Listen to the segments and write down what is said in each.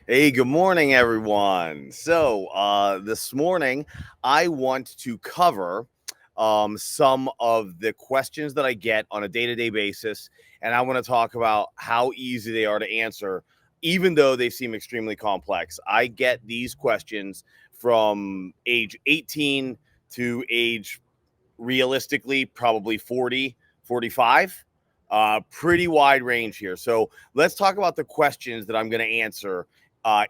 Hey, good morning, everyone. This morning I want to cover some of the questions that I get on a day-to-day basis, and I want to talk about how easy they are to answer, even though they seem extremely complex. I get these questions from age 18 to age realistically probably 40, 45. Pretty wide range here. So let's talk about the questions that I'm going to answer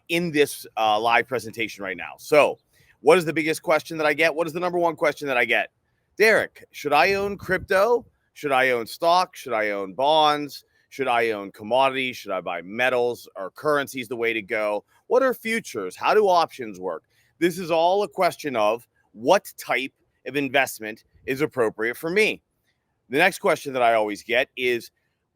in this live presentation right now. So, what is the biggest question that I get? What is the number one question that I get? Derek, should I own crypto? Should I own stock? Should I own bonds? Should I own commodities? Should I buy metals? Are currencies the way to go? What are futures? How do options work? This is all a question of what type of investment is appropriate for me. The next question that I always get is,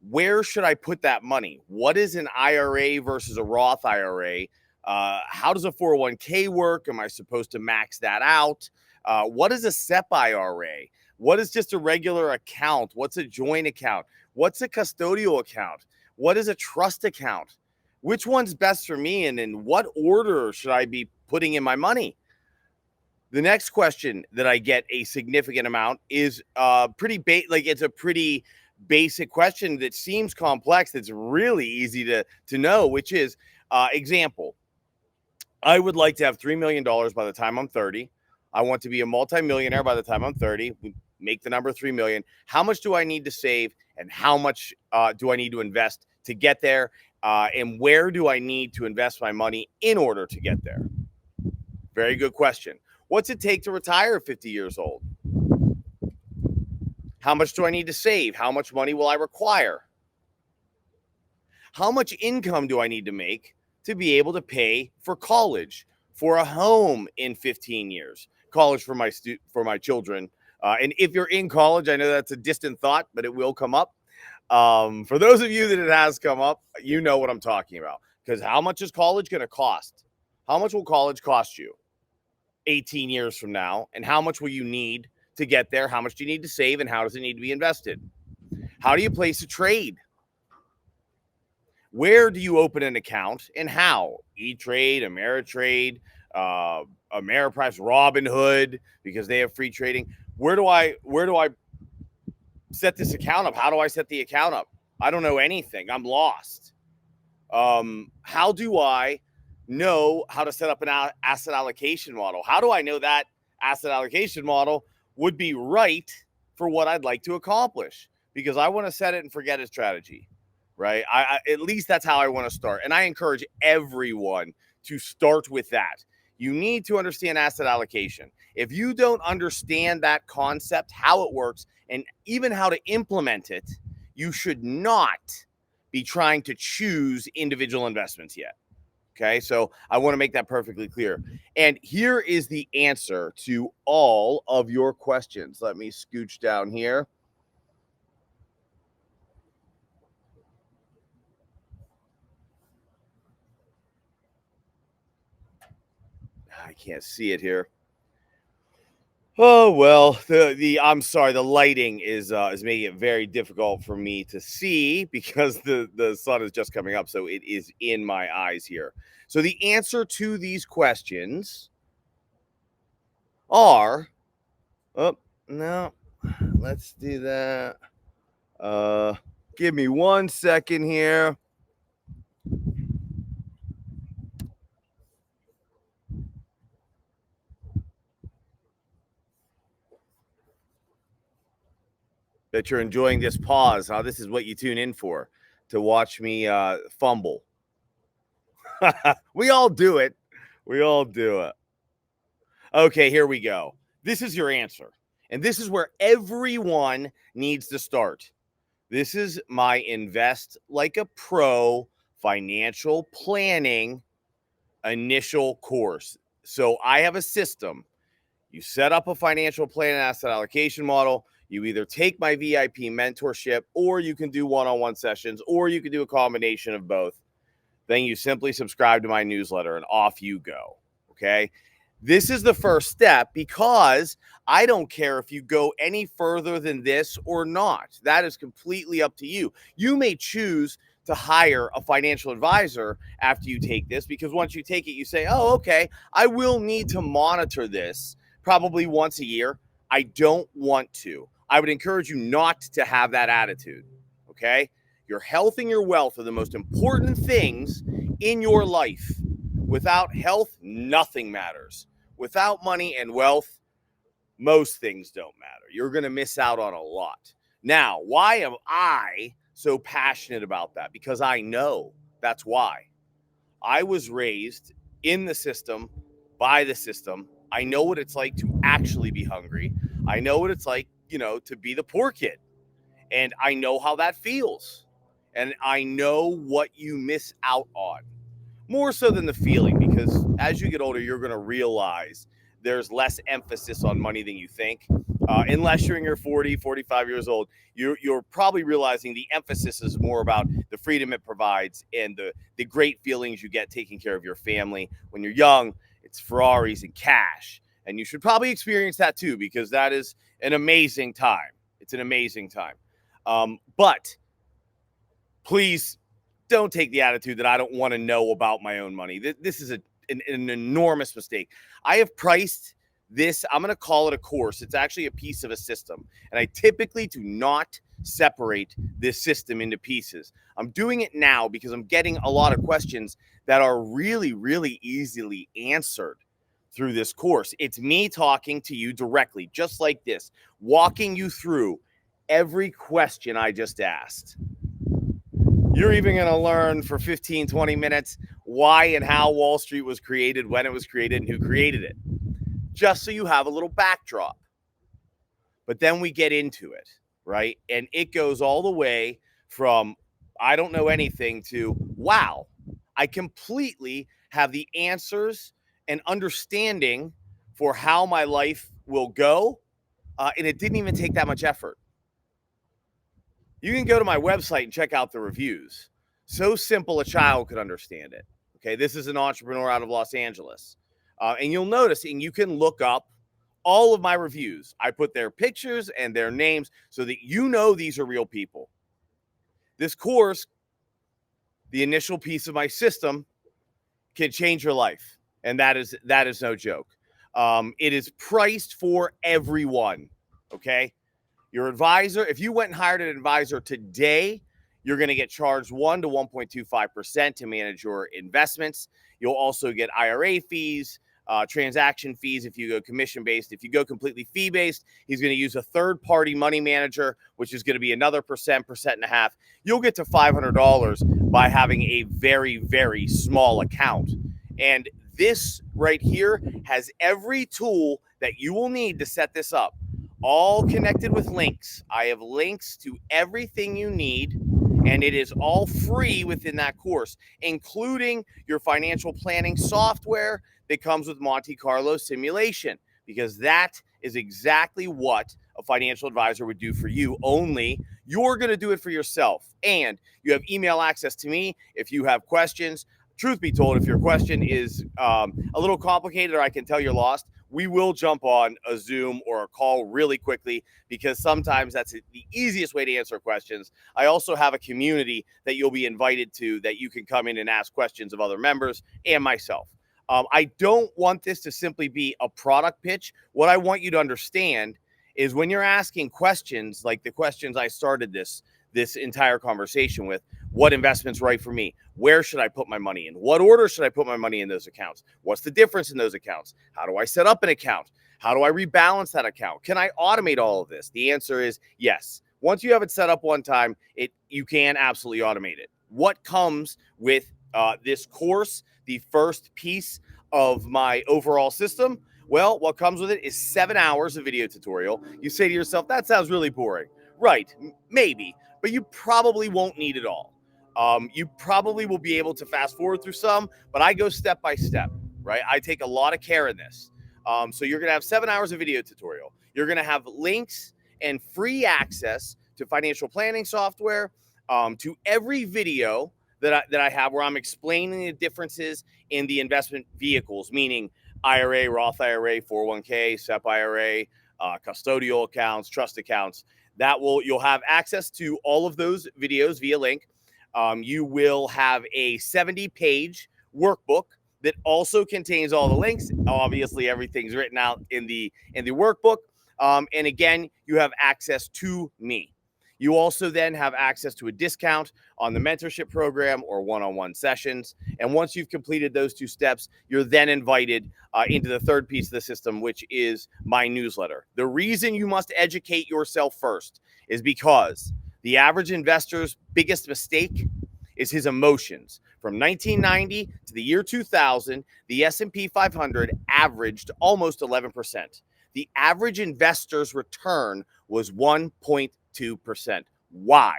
where should I put that money? What is an IRA versus a Roth IRA? How does a 401k work? Am I supposed to max that out? What is a SEP IRA? What is just a regular account? What's a joint account? What's a custodial account? What is a trust account? Which one's best for me? And in what order should I be putting in my money? The next question that I get a significant amount is it's a pretty basic question that seems complex. That's really easy to know, which is example. I would like to have $3 million by the time I'm 30. I want to be a multi-millionaire by the time I'm 30. We make the number 3 million. How much do I need to save, and how much do I need to invest to get there? And where do I need to invest my money in order to get there? Very good question. What's it take to retire at 50 years old? How much do I need to save? How much money will I require? How much income do I need to make to be able to pay for college, for a home in 15 years? College for my children. And if you're in college, I know that's a distant thought, but it will come up. For those of you that it has come up, you know what I'm talking about. Because how much is college going to cost? How much will college cost you 18 years from now? And how much will you need to get there? How much do you need to save? And how does it need to be invested? How do you place a trade? Where do you open an account and how? E-Trade, Ameritrade, Ameriprise, Robinhood, because they have free trading. Where do I set this account up? How do I set the account up? I don't know anything. I'm lost. How do I know how to set up an asset allocation model? How do I know that asset allocation model would be right for what I'd like to accomplish? Because I want to set it and forget it strategy, right? At least that's how I want to start. And I encourage everyone to start with that. You need to understand asset allocation. If you don't understand that concept, how it works, and even how to implement it, you should not be trying to choose individual investments yet. Okay, so I want to make that perfectly clear. And here is the answer to all of your questions. Let me scooch down here. I can't see it here. Oh well, I'm sorry, the lighting is making it very difficult for me to see because the sun is just coming up, so it is in my eyes here. So the answer to these questions are, oh no, let's do that. Give me 1 second here. Bet you're enjoying this pause. Huh? This is what you tune in for, to watch me fumble. We all do it. We all do it. Okay, here we go. This is your answer. And this is where everyone needs to start. This is my Invest Like a Pro financial planning initial course. So I have a system. You set up a financial plan and asset allocation model. You either take my VIP mentorship, or you can do one-on-one sessions, or you can do a combination of both. Then you simply subscribe to my newsletter and off you go. Okay. This is the first step, because I don't care if you go any further than this or not. That is completely up to you. You may choose to hire a financial advisor after you take this, because once you take it, you say, oh, okay, I will need to monitor this probably once a year. I don't want to. I would encourage you not to have that attitude, okay? Your health and your wealth are the most important things in your life. Without health, nothing matters. Without money and wealth, most things don't matter. You're going to miss out on a lot. Now, why am I so passionate about that? Because I know that's why. I was raised in the system, by the system. I know what it's like to actually be hungry. I know what it's like, to be the poor kid. And I know how that feels. And I know what you miss out on. More so than the feeling, because as you get older, you're going to realize there's less emphasis on money than you think. Unless you're in your 40, 45 years old, you're probably realizing the emphasis is more about the freedom it provides and the great feelings you get taking care of your family. When you're young, it's Ferraris and cash. And you should probably experience that too, because that is an amazing time. It's an amazing time. But please don't take the attitude that I don't want to know about my own money. This is an enormous mistake. I have priced this, I'm going to call it a course. It's actually a piece of a system. And I typically do not separate this system into pieces. I'm doing it now because I'm getting a lot of questions that are really, really easily answered through this course. It's me talking to you directly, just like this, walking you through every question I just asked. You're even going to learn for 15, 20 minutes why and how Wall Street was created, when it was created, and who created it, just so you have a little backdrop. But then we get into it, right? And it goes all the way from I don't know anything to, wow, I completely have the answers and understanding for how my life will go. And it didn't even take that much effort. You can go to my website and check out the reviews. So simple a child could understand it. Okay, this is an entrepreneur out of Los Angeles. And you'll notice, and you can look up all of my reviews. I put their pictures and their names so that you know these are real people. This course, the initial piece of my system, can change your life. And that is no joke. It is priced for everyone. Okay. Your advisor, if you went and hired an advisor today, you're going to get charged 1 to 1.25% to manage your investments. You'll also get IRA fees, transaction fees if you go commission-based. If you go completely fee-based, he's going to use a third-party money manager, which is going to be another percent and a half. You'll get to $500 by having a very, very small account. And this right here has every tool that you will need to set this up, all connected with links. I have links to everything you need, and it is all free within that course, including your financial planning software that comes with Monte Carlo simulation, because that is exactly what a financial advisor would do for you, only you're going to do it for yourself. And you have email access to me if you have questions. Truth be told, if your question is a little complicated or I can tell you're lost, we will jump on a Zoom or a call really quickly, because sometimes that's the easiest way to answer questions. I also have a community that you'll be invited to that you can come in and ask questions of other members and myself. I don't want this to simply be a product pitch. What I want you to understand is when you're asking questions like the questions I started this entire conversation with, what investment's right for me? Where should I put my money in? What order should I put my money in those accounts? What's the difference in those accounts? How do I set up an account? How do I rebalance that account? Can I automate all of this? The answer is yes. Once you have it set up one time, you can absolutely automate it. What comes with this course, the first piece of my overall system? Well, what comes with it is 7 hours of video tutorial. You say to yourself, that sounds really boring. Right, maybe, but you probably won't need it all. You probably will be able to fast forward through some, but I go step by step, right? I take a lot of care in this. So you're going to have 7 hours of video tutorial. You're going to have links and free access to financial planning software, to every video that I have where I'm explaining the differences in the investment vehicles, meaning IRA, Roth IRA, 401k, SEP IRA, custodial accounts, trust accounts. You'll have access to all of those videos via link. You will have a 70-page workbook that also contains all the links. Obviously, everything's written out in the workbook. And again, you have access to me. You also then have access to a discount on the mentorship program or one-on-one sessions. And once you've completed those 2 steps, you're then invited into the third piece of the system, which is my newsletter. The reason you must educate yourself first is because the average investor's biggest mistake is his emotions. From 1990 to the year 2000, the S&P 500 averaged almost 11%. The average investor's return was 1.2%. Why?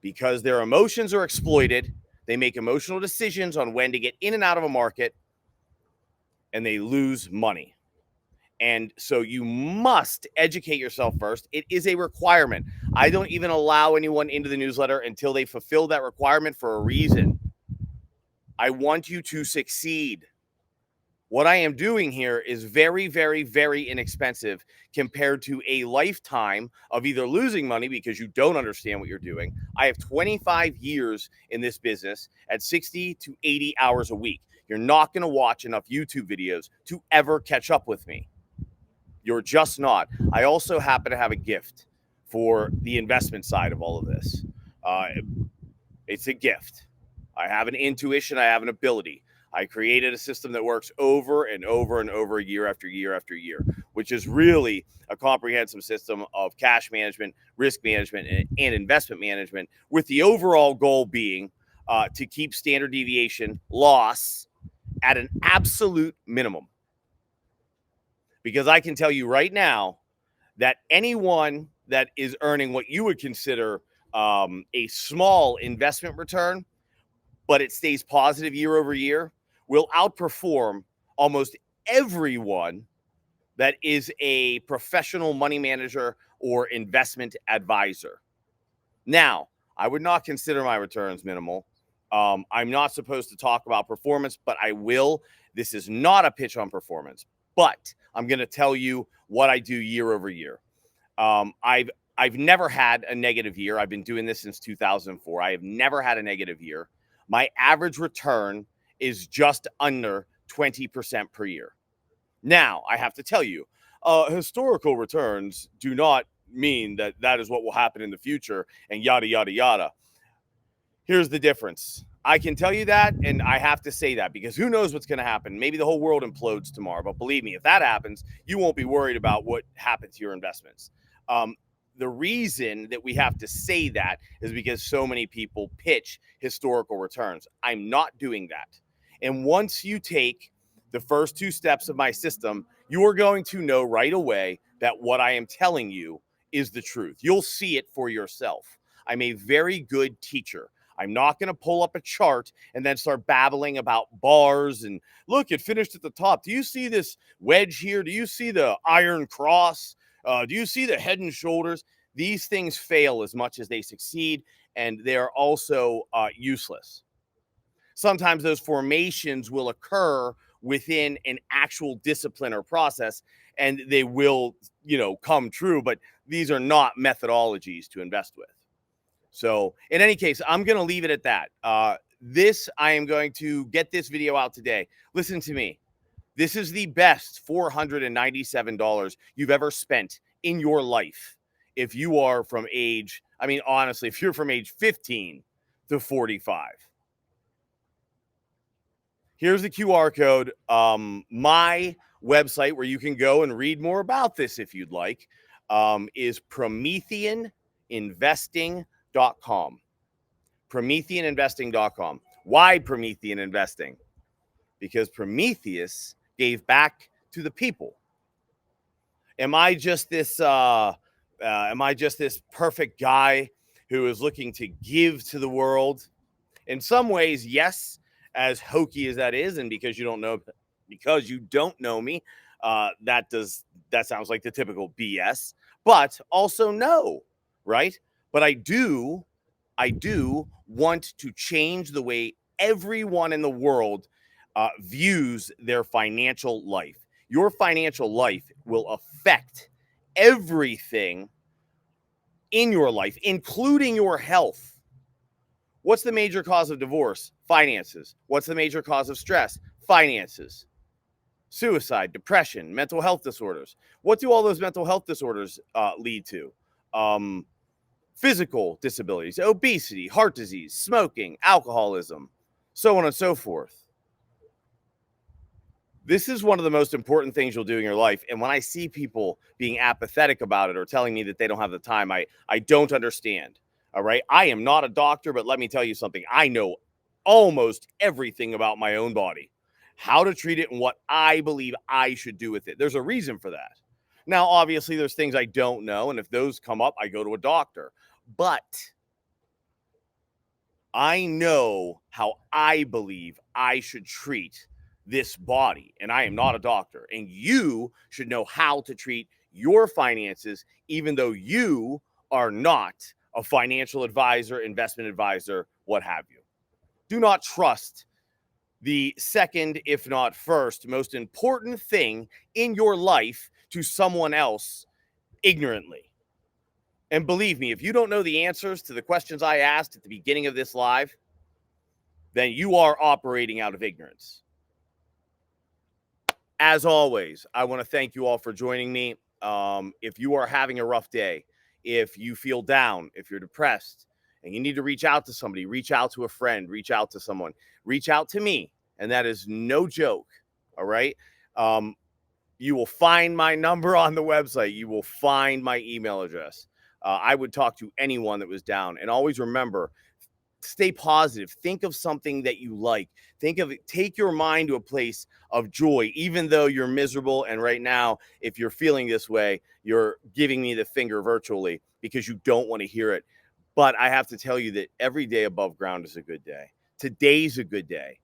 Because their emotions are exploited. They make emotional decisions on when to get in and out of a market, and they lose money. And so you must educate yourself first. It is a requirement. I don't even allow anyone into the newsletter until they fulfill that requirement for a reason. I want you to succeed. What I am doing here is very, very, very inexpensive compared to a lifetime of either losing money because you don't understand what you're doing. I have 25 years in this business at 60 to 80 hours a week. You're not going to watch enough YouTube videos to ever catch up with me. You're just not. I also happen to have a gift for the investment side of all of this. It's a gift. I have an intuition. I have an ability. I created a system that works over and over and over, year after year after year, which is really a comprehensive system of cash management, risk management, and investment management, with the overall goal being to keep standard deviation loss at an absolute minimum. Because I can tell you right now that anyone that is earning what you would consider a small investment return, but it stays positive year over year, will outperform almost everyone that is a professional money manager or investment advisor. Now, I would not consider my returns minimal. I'm not supposed to talk about performance, but I will. This is not a pitch on performance, but I'm going to tell you what I do year over year. I've never had a negative year. I've been doing this since 2004. I have never had a negative year. My average return is just under 20% per year. Now, I have to tell you, historical returns do not mean that that is what will happen in the future and yada, yada, yada. Here's the difference. I can tell you that, and I have to say that because who knows what's going to happen. Maybe the whole world implodes tomorrow, but believe me, if that happens, you won't be worried about what happened to your investments. The reason that we have to say that is because so many people pitch historical returns. I'm not doing that. And once you take the first 2 steps of my system, you are going to know right away that what I am telling you is the truth. You'll see it for yourself. I'm a very good teacher. I'm not going to pull up a chart and then start babbling about bars and look, it finished at the top. Do you see this wedge here? Do you see the iron cross? Do you see the head and shoulders? These things fail as much as they succeed, and they are also useless. Sometimes those formations will occur within an actual discipline or process, and they will, come true, but these are not methodologies to invest with. So in any case, I'm going to leave it at that. I am going to get this video out today. Listen to me. This is the best $497 you've ever spent in your life. If you are from age, honestly, if you're from age 15 to 45. Here's the QR code. My website where you can go and read more about this if you'd like is PrometheanInvesting.com. PrometheanInvesting.com. Why Promethean Investing? Because Prometheus gave back to the people. Am I just this perfect guy who is looking to give to the world? In some ways, yes, as hokey as that is, and because you don't know me, that sounds like the typical BS. But also no, right? But I do want to change the way everyone in the world views their financial life. Your financial life will affect everything in your life, including your health. What's the major cause of divorce? Finances. What's the major cause of stress? Finances. Suicide, depression, mental health disorders. What do all those mental health disorders lead to? Physical disabilities, obesity, heart disease, smoking, alcoholism, so on and so forth. This is one of the most important things you'll do in your life. And when I see people being apathetic about it or telling me that they don't have the time, I don't understand. All right. I am not a doctor, but let me tell you something. I know almost everything about my own body, how to treat it, and what I believe I should do with it. There's a reason for that. Now, obviously, there's things I don't know. And if those come up, I go to a doctor. But I know how I believe I should treat this body, and I am not a doctor. And you should know how to treat your finances, even though you are not a financial advisor, investment advisor, what have you. Do not trust the second, if not first, most important thing in your life to someone else ignorantly. And believe me, if you don't know the answers to the questions I asked at the beginning of this live, then you are operating out of ignorance. As always, I want to thank you all for joining me. If you are having a rough day, if you feel down, if you're depressed, and you need to reach out to somebody, reach out to a friend, reach out to someone, reach out to me. And that is no joke. All right. You will find my number on the website. You will find my email address. I would talk to anyone that was down. And always remember, stay positive. Think of something that you like. Think of it. Take your mind to a place of joy, even though you're miserable. And right now, if you're feeling this way, you're giving me the finger virtually because you don't want to hear it. But I have to tell you that every day above ground is a good day. Today's a good day.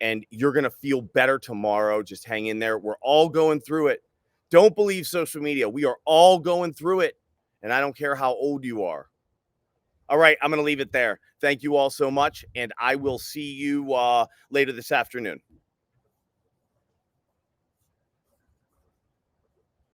And you're going to feel better tomorrow. Just hang in there. We're all going through it. Don't believe social media. We are all going through it. And I don't care how old you are. All right, I'm going to leave it there. Thank you all so much, and I will see you later this afternoon.